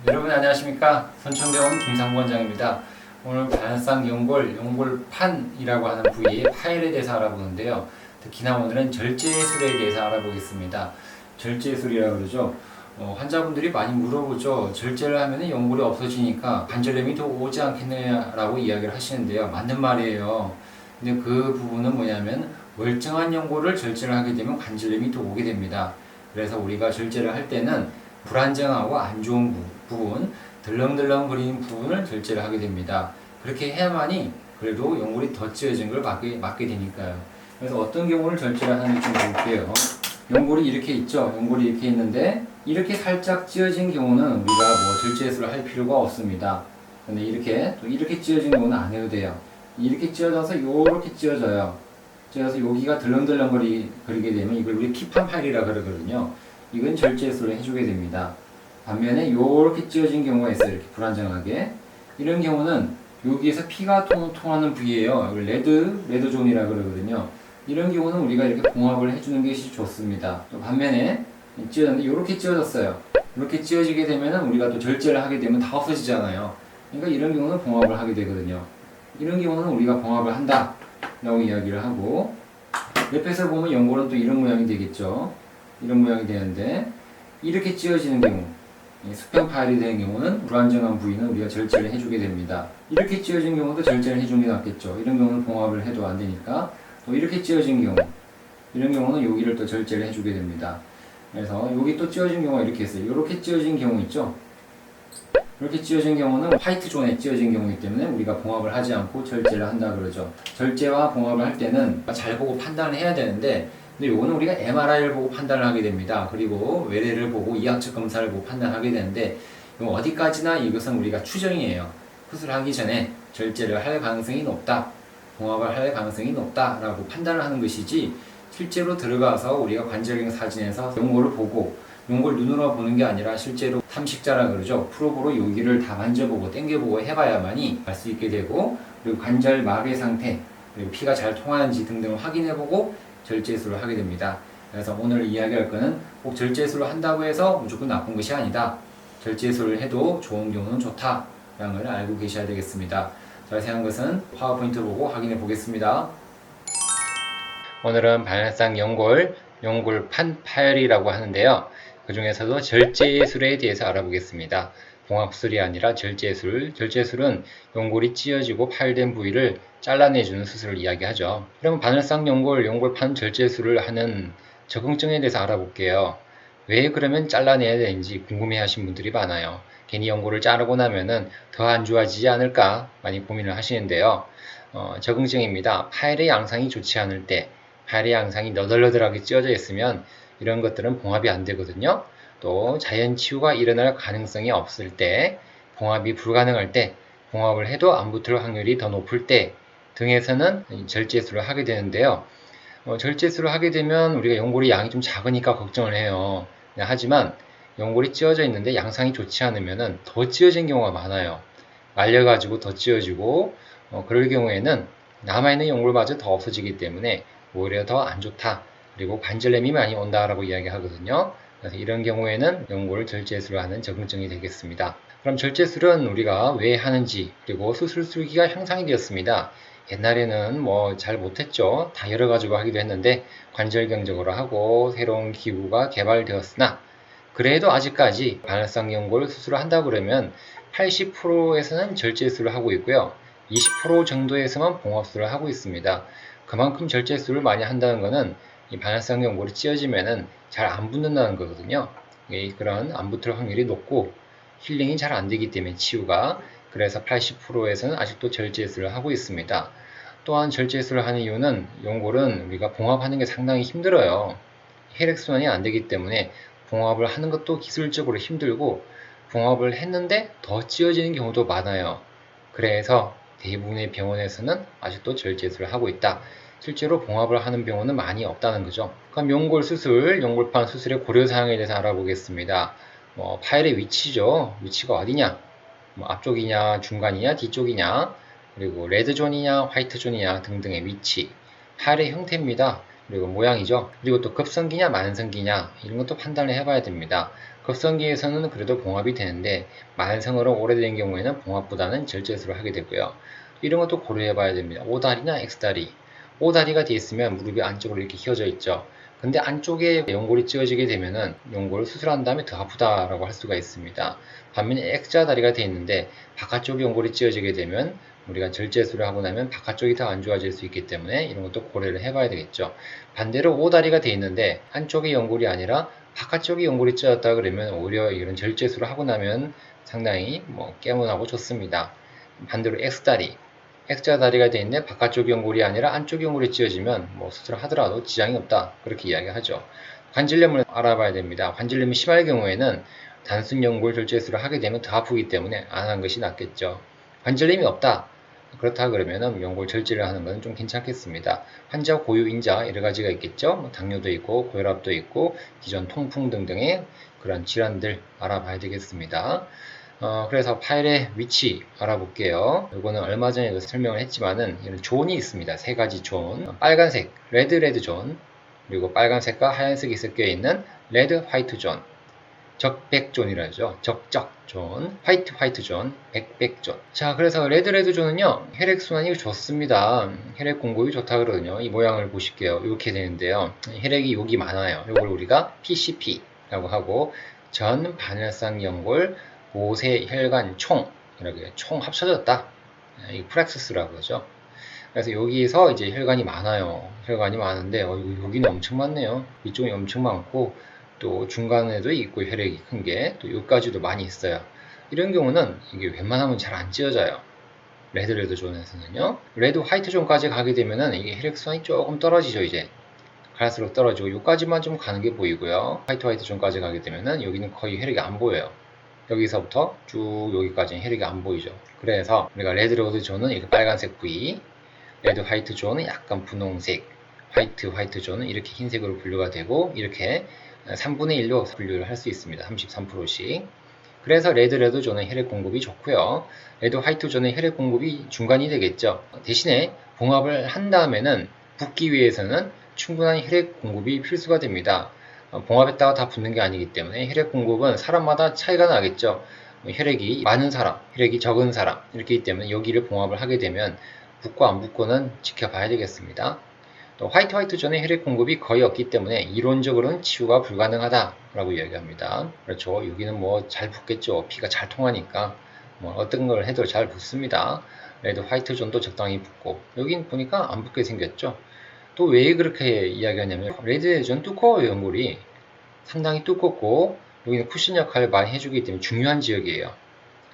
여러분 안녕하십니까? 선천대원 김상구 원장입니다. 오늘 발상 연골판이라고 하는 부위의 파열에 대해서 알아보는데요. 특히나 오늘은 절제술에 대해서 알아보겠습니다. 절제술이라고 그러죠. 환자분들이 많이 물어보죠. 절제를 하면 연골이 없어지니까 관절염이 더 오지 않겠느냐라고 이야기를 하시는데요. 맞는 말이에요. 근데 그 부분은 뭐냐면 멀쩡한 연골을 절제를 하게 되면 관절염이 더 오게 됩니다. 그래서 우리가 절제를 할 때는 불안정하고 안 좋은 부분, 덜렁덜렁거리는 부분을 절제를 하게 됩니다. 그렇게 해야만이 그래도 연골이 더 찌어진 걸 막게 되니까요. 그래서 어떤 경우를 절제를 하는지 좀 볼게요. 연골이 이렇게 있죠. 연골이 이렇게 있는데 이렇게 살짝 찌어진 경우는 우리가 뭐 절제술을 할 필요가 없습니다. 근데 이렇게 찌어진 경우는 안 해도 돼요. 이렇게 찌어져서 요렇게 찌어져요. 찌어서 여기가 덜렁덜렁거리게 되면 이걸 우리 피판 파일이라 그러거든요. 이건 절제술을 해주게 됩니다. 반면에 요렇게 찌어진 경우가 있어요. 이렇게 불안정하게. 이런 경우는 여기에서 피가 통하는 부위예요. 레드 존이라 그러거든요. 이런 경우는 우리가 이렇게 봉합을 해주는 것이 좋습니다. 또 반면에 찌어졌는데 이렇게 찌어졌어요. 이렇게 찌어지게 되면은 우리가 또 절제를 하게 되면 다 없어지잖아요. 그러니까 이런 경우는 봉합을 하게 되거든요. 이런 경우는 우리가 봉합을 한다 라고 이야기를 하고, 옆에서 보면 연골은 또 이런 모양이 되겠죠. 이런 모양이 되는데 이렇게 찌어지는 경우, 수평 파열이 되는 경우는 불안정한 부위는 우리가 절제를 해주게 됩니다. 이렇게 찌어진 경우도 절제를 해주는 게 낫겠죠. 이런 경우는 봉합을 해도 안 되니까. 또 이렇게 찌어진 경우, 이런 경우는 여기를 또 절제를 해주게 됩니다. 그래서 여기 또 찌어진 경우가 이렇게 있어요. 이렇게 찌어진 경우 있죠. 이렇게 찌어진 경우는 화이트 존에 찌어진 경우이기 때문에 우리가 봉합을 하지 않고 절제를 한다 그러죠. 절제와 봉합을 할 때는 잘 보고 판단을 해야 되는데, 근데 요거는 우리가 MRI를 보고 판단을 하게 됩니다. 그리고 외래를 보고 이학적 검사를 보고 판단하게 되는데, 어디까지나 이것은 우리가 추정이에요. 수술하기 전에 절제를 할 가능성이 높다, 봉합을 할 가능성이 높다라고 판단을 하는 것이지, 실제로 들어가서 우리가 관절경 사진에서 연골을 보고 연골 눈으로 보는 게 아니라 실제로 탐식자라 그러죠. 프로브로 여기를 다 만져보고 당겨보고 해봐야만이 알 수 있게 되고, 그리고 관절막의 상태, 그리고 피가 잘 통하는지 등등을 확인해보고 절제술을 하게 됩니다. 그래서 오늘 이야기할 거는 꼭 절제술을 한다고 해서 무조건 나쁜 것이 아니다. 절제술을 해도 좋은 경우는 좋다라는 걸 알고 계셔야 되겠습니다. 자세한 것은 파워포인트 보고 확인해 보겠습니다. 오늘은 발상 연골판 파열이라고 하는데요. 그 중에서도 절제술에 대해서 알아보겠습니다. 봉합술이 아니라 절제술은 연골이 찌어지고 파열된 부위를 잘라내주는 수술을 이야기하죠. 그럼 바늘상 연골판 절제술을 하는 적응증에 대해서 알아볼게요. 왜 그러면 잘라내야 되는지 궁금해하신 분들이 많아요. 괜히 연골을 자르고 나면은 더 안 좋아지지 않을까 많이 고민을 하시는데요. 적응증입니다. 파열의 양상이 좋지 않을 때, 파열의 양상이 너덜너덜하게 찌어져 있으면 이런 것들은 봉합이 안 되거든요. 또 자연 치유가 일어날 가능성이 없을 때, 봉합이 불가능할 때, 봉합을 해도 안 붙을 확률이 더 높을 때 등에서는 절제술을 하게 되는데요. 절제술을 하게 되면 우리가 연골이 양이 좀 작으니까 걱정을 해요. 하지만 연골이 찌어져 있는데 양상이 좋지 않으면 더 찌어진 경우가 많아요. 말려가지고 더 찌어지고, 그럴 경우에는 남아있는 연골마저 더 없어지기 때문에 오히려 더 안 좋다. 그리고 관절염이 많이 온다라고 이야기하거든요. 그래서 이런 경우에는 연골 절제술을 하는 적응증이 되겠습니다. 그럼 절제술은 우리가 왜 하는지, 그리고 수술 수기가 향상이 되었습니다. 옛날에는 뭐 잘 못했죠. 다 여러 가지로 하기도 했는데 관절경적으로 하고 새로운 기구가 개발되었으나, 그래도 아직까지 바늘상 연골 수술을 한다 그러면 80%에서는 절제술을 하고 있고요. 20% 정도에서만 봉합술을 하고 있습니다. 그만큼 절제술을 많이 한다는 것은 이 바늘상 연골이 찌어지면은 잘 안 붙는다는 거거든요. 그런 안 붙을 확률이 높고 힐링이 잘 안 되기 때문에 치유가, 그래서 80%에서는 아직도 절제술을 하고 있습니다. 또한 절제술을 하는 이유는 연골은 우리가 봉합하는 게 상당히 힘들어요. 혈액순환이 안 되기 때문에 봉합을 하는 것도 기술적으로 힘들고, 봉합을 했는데 더 찌어지는 경우도 많아요. 그래서 대부분의 병원에서는 아직도 절제술을 하고 있다. 실제로 봉합을 하는 병원은 많이 없다는 거죠. 그럼 연골 수술, 연골판 수술의 고려사항에 대해서 알아보겠습니다. 파일의 위치죠. 위치가 어디냐? 앞쪽이냐, 중간이냐, 뒤쪽이냐, 그리고 레드존이냐, 화이트존이냐 등등의 위치, 파일의 형태입니다. 그리고 모양이죠. 그리고 또 급성기냐 만성기냐 이런 것도 판단을 해봐야 됩니다. 급성기에서는 그래도 봉합이 되는데 만성으로 오래된 경우에는 봉합보다는 절제술을 하게 되고요. 이런 것도 고려해봐야 됩니다. O다리나 X다리. O다리가 되어 있으면 무릎이 안쪽으로 이렇게 휘어져 있죠. 근데 안쪽에 연골이 찌어지게 되면은 연골을 수술한 다음에 더 아프다라고 할 수가 있습니다. 반면에 X자다리가 되어 있는데 바깥쪽에 연골이 찌어지게 되면 우리가 절제술을 하고 나면 바깥쪽이 더 안 좋아질 수 있기 때문에 이런 것도 고려를 해봐야 되겠죠. 반대로 O다리가 되어 있는데 한쪽의 연골이 아니라 바깥쪽이 연골이 찌었다 그러면 오히려 이런 절제술을 하고 나면 상당히 개운하고 좋습니다. 반대로 X다리. X자다리가 되어 있는데 바깥쪽 연골이 아니라 안쪽 연골이 찌어지면 수술을 하더라도 지장이 없다 그렇게 이야기하죠. 관절염을 알아봐야 됩니다. 관절염이 심할 경우에는 단순 연골 절제술을 하게 되면 더 아프기 때문에 안 하는 것이 낫겠죠. 관절염이 없다. 그렇다 그러면 연골 절제를 하는 것은 좀 괜찮겠습니다. 환자 고유 인자 여러 가지가 있겠죠. 당뇨도 있고 고혈압도 있고 기존 통풍 등등의 그런 질환들 알아봐야 되겠습니다. 그래서 파일의 위치 알아볼게요. 이거는 얼마 전에도 설명을 했지만은 이런 존이 있습니다. 세 가지 존. 빨간색, 레드 존. 그리고 빨간색과 하얀색이 섞여 있는 레드 화이트 존. 적백존이라죠. 적적존, 화이트존, 백백존. 자, 그래서 레드 존은요, 혈액순환이 좋습니다. 혈액 공급이 좋다 그러거든요. 이 모양을 보실게요. 이렇게 되는데요. 혈액이 여기 많아요. 이걸 우리가 PCP라고 하고, 전 반혈성 연골 모세 혈관 총, 이렇게 총 합쳐졌다. 이 프렉스스라고 그러죠. 그래서 여기서 이제 혈관이 많아요. 혈관이 많은데, 여기는 엄청 많네요. 이쪽이 엄청 많고, 또 중간에도 있고 혈액이 큰 게 또 여기까지도 많이 있어요. 이런 경우는 이게 웬만하면 잘 안 찌어져요. 레드 존에서는요. 레드 화이트 존까지 가게 되면은 이게 혈액순환이 조금 떨어지죠. 이제 갈수록 떨어지고 여기까지만 좀 가는 게 보이고요. 화이트 존까지 가게 되면은 여기는 거의 혈액이 안 보여요. 여기서부터 쭉 여기까지는 혈액이 안 보이죠. 그래서 우리가 레드 존은 이렇게 빨간색 부위, 레드 화이트 존은 약간 분홍색, 화이트 존은 이렇게 흰색으로 분류가 되고 이렇게 3분의 1로 분류를 할 수 있습니다. 33%씩. 그래서 레드 존은 혈액 공급이 좋고요. 레드 화이트 존은 혈액 공급이 중간이 되겠죠. 대신에 봉합을 한 다음에는 붓기 위해서는 충분한 혈액 공급이 필수가 됩니다. 봉합했다가 다 붓는 게 아니기 때문에 혈액 공급은 사람마다 차이가 나겠죠. 혈액이 많은 사람, 혈액이 적은 사람 이렇기 때문에 여기를 봉합을 하게 되면 붓고 안 붓고는 지켜봐야 되겠습니다. 또 화이트 존의 혈액 공급이 거의 없기 때문에 이론적으로는 치유가 불가능하다라고 이야기합니다. 그렇죠. 여기는 잘 붓겠죠. 피가 잘 통하니까 어떤 걸 해도 잘 붓습니다. 레드 화이트 존도 적당히 붓고 여긴 보니까 안 붓게 생겼죠. 또 왜 그렇게 이야기하냐면 레드 존 두꺼워요. 연골이 상당히 두껍고 여기는 쿠션 역할을 많이 해주기 때문에 중요한 지역이에요.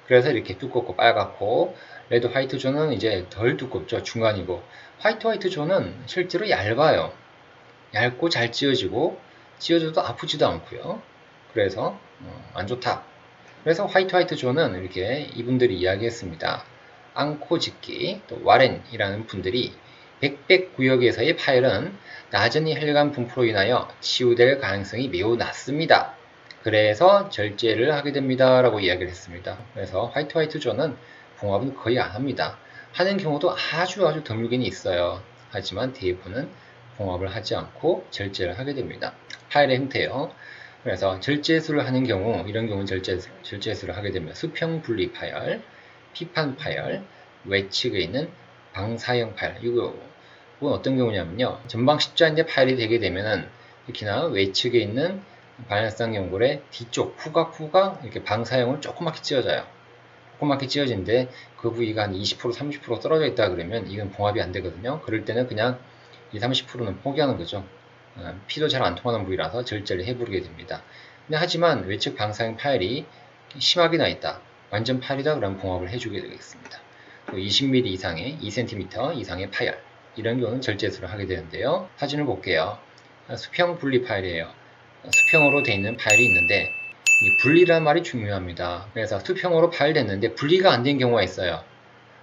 그래서 이렇게 두껍고 빨갛고 레드 화이트 존은 이제 덜 두껍죠. 중간이고 화이트 존은 실제로 얇아요. 얇고 잘 찌어지고 찌어져도 아프지도 않고요. 그래서 안 좋다. 그래서 화이트 존은 이렇게 이분들이 이야기했습니다. 앙코지키 또 와렌이라는 분들이 백백 구역에서의 파열은 낮은 혈관 분포로 인하여 치유될 가능성이 매우 낮습니다. 그래서 절제를 하게 됩니다. 라고 이야기를 했습니다. 그래서 화이트 존은 봉합은 거의 안 합니다. 하는 경우도 아주 드물긴 있어요. 하지만 대부분은 봉합을 하지 않고 절제를 하게 됩니다. 파열의 형태요. 그래서 절제술을 하는 경우 이런 경우는 절제술을 하게 되면 수평 분리 파열, 피판 파열, 외측에 있는 방사형 파열. 이건 어떤 경우냐면요. 전방 십자인대 파열이 되게 되면은 특히나 외측에 있는 반혈성 연골의 뒤쪽 후각 이렇게 방사형을 조그맣게 찌어져요. 조그맣게 찌어진데 그 부위가 한 20% 30% 떨어져 있다 그러면 이건 봉합이 안 되거든요. 그럴 때는 그냥 20-30%는 포기하는 거죠. 피도 잘 안 통하는 부위라서 절제를 해부르게 됩니다. 근데 하지만 외측 방사형 파열이 심하게 나 있다. 완전 파열이다 그러면 봉합을 해주게 되겠습니다. 또 20mm 이상의 2cm 이상의 파열 이런 경우는 절제술을 하게 되는데요. 사진을 볼게요. 수평 분리 파열이에요. 수평으로 되어 있는 파열이 있는데 이 분리라는 말이 중요합니다. 그래서 수평으로 파열됐는데 분리가 안 된 경우가 있어요.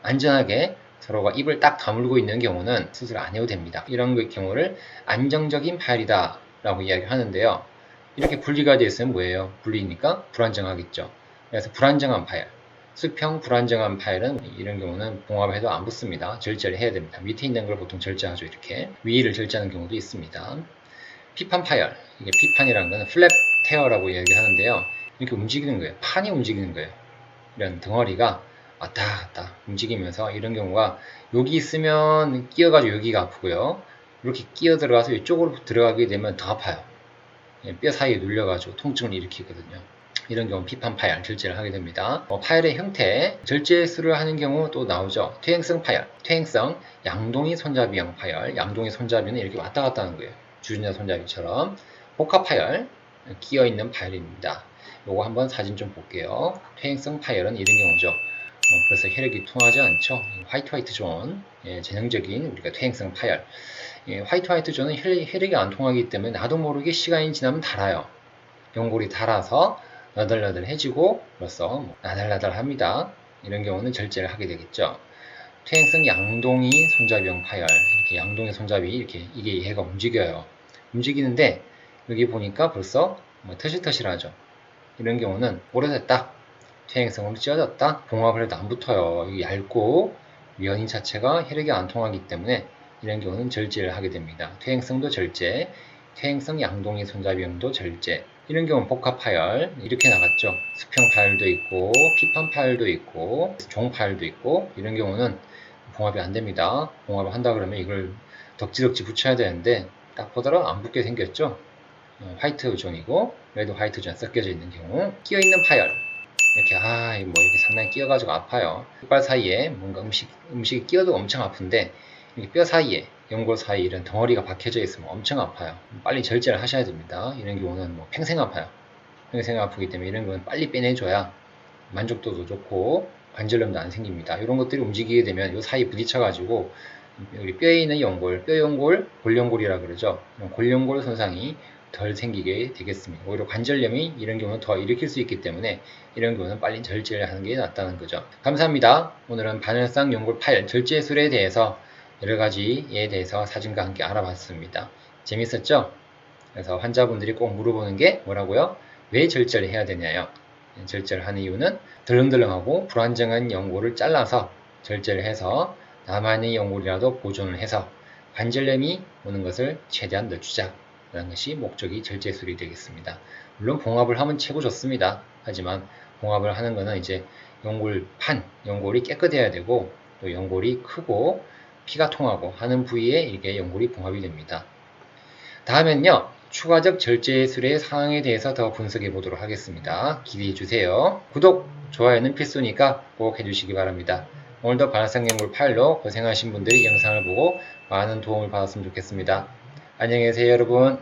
안전하게 서로가 입을 딱 다물고 있는 경우는 수술 안 해도 됩니다. 이런 경우를 안정적인 파열이다 라고 이야기하는데요. 이렇게 분리가 되어 있으면 뭐예요? 분리니까 불안정하겠죠. 그래서 불안정한 파열. 수평 불안정한 파일은 이런 경우는 봉합해도 안 붙습니다. 절제를 해야 됩니다. 밑에 있는 걸 보통 절제하죠. 이렇게 위를 절제하는 경우도 있습니다. 피판 파열, 이게 피판이라는 건 플랩 테어라고 얘기하는데요. 이렇게 움직이는 거예요. 판이 움직이는 거예요. 이런 덩어리가 왔다 갔다 움직이면서 이런 경우가 여기 있으면 끼어가지고 여기가 아프고요. 이렇게 끼어 들어가서 이쪽으로 들어가게 되면 더 아파요. 뼈 사이에 눌려가지고 통증을 일으키거든요. 이런 경우 피판 파열 절제를 하게 됩니다. 파열의 형태, 절제수를 하는 경우 또 나오죠. 퇴행성 파열, 퇴행성 양동이 손잡이형 파열. 양동이 손잡이는 이렇게 왔다 갔다 하는 거예요. 주전자 손잡이처럼. 복합 파열, 끼어 있는 파열입니다. 요거 한번 사진 좀 볼게요. 퇴행성 파열은 이런 경우죠. 그래서 혈액이 통하지 않죠. 화이트 존, 전형적인 우리가 퇴행성 파열. 화이트 존은 혈액이 안 통하기 때문에 나도 모르게 시간이 지나면 닳아요. 연골이 닳아서 너덜너덜해지고 그래서 나달나달합니다. 이런 경우는 절제를 하게 되겠죠. 퇴행성 양동이 손잡이형 파열, 이렇게 양동이 손잡이 이게 얘가 움직여요. 움직이는데 여기 보니까 벌써 터실터실하죠. 이런 경우는 오래됐다. 퇴행성으로 찢어졌다. 봉합을 해도 안 붙어요. 이게 얇고 면 자체가 혈액이 안 통하기 때문에 이런 경우는 절제를 하게 됩니다. 퇴행성도 절제, 퇴행성 양동이 손잡이형도 절제. 이런 경우는 복합 파열 이렇게 나갔죠. 수평 파열도 있고 피판 파열도 있고 종 파열도 있고 이런 경우는 봉합이 안 됩니다. 봉합을 한다 그러면 이걸 덕지덕지 붙여야 되는데 딱 보더라도 안 붙게 생겼죠. 화이트 존이고 레드 화이트 존 섞여져 있는 경우 끼어 있는 파열 이렇게 이렇게 상당히 끼어가지고 아파요. 이빨 사이에 뭔가 음식이 끼어도 엄청 아픈데 이렇게 뼈 사이에 연골 사이에 이런 덩어리가 박혀져 있으면 엄청 아파요. 빨리 절제를 하셔야 됩니다. 이런 경우는 평생 아파요. 평생 아프기 때문에 이런 경우는 빨리 빼내줘야 만족도도 좋고 관절염도 안 생깁니다. 이런 것들이 움직이게 되면 이 사이 부딪혀가지고 우리 뼈에 있는 연골, 뼈연골, 골연골이라 그러죠. 골연골 손상이 덜 생기게 되겠습니다. 오히려 관절염이 이런 경우는 더 일으킬 수 있기 때문에 이런 경우는 빨리 절제를 하는 게 낫다는 거죠. 감사합니다. 오늘은 반혈성 연골 파열 절제술에 대해서 여러 가지에 대해서 사진과 함께 알아봤습니다. 재밌었죠? 그래서 환자분들이 꼭 물어보는 게 뭐라고요? 왜 절제를 해야 되냐요? 절제를 하는 이유는 덜렁덜렁하고 불안정한 연골을 잘라서 절제를 해서 남아있는 연골이라도 보존을 해서 관절염이 오는 것을 최대한 늦추자 라는 것이 목적이 절제술이 되겠습니다. 물론 봉합을 하면 최고 좋습니다. 하지만 봉합을 하는 것은 이제 연골이 깨끗해야 되고 또 연골이 크고 피가 통하고 하는 부위에 이게 연골이 봉합이 됩니다. 다음엔요. 추가적 절제술의 상황에 대해서 더 분석해 보도록 하겠습니다. 기대해 주세요. 구독, 좋아요는 필수니까 꼭 해주시기 바랍니다. 오늘도 반혈성 연골 파열로 고생하신 분들이 영상을 보고 많은 도움을 받았으면 좋겠습니다. 안녕히 계세요, 여러분.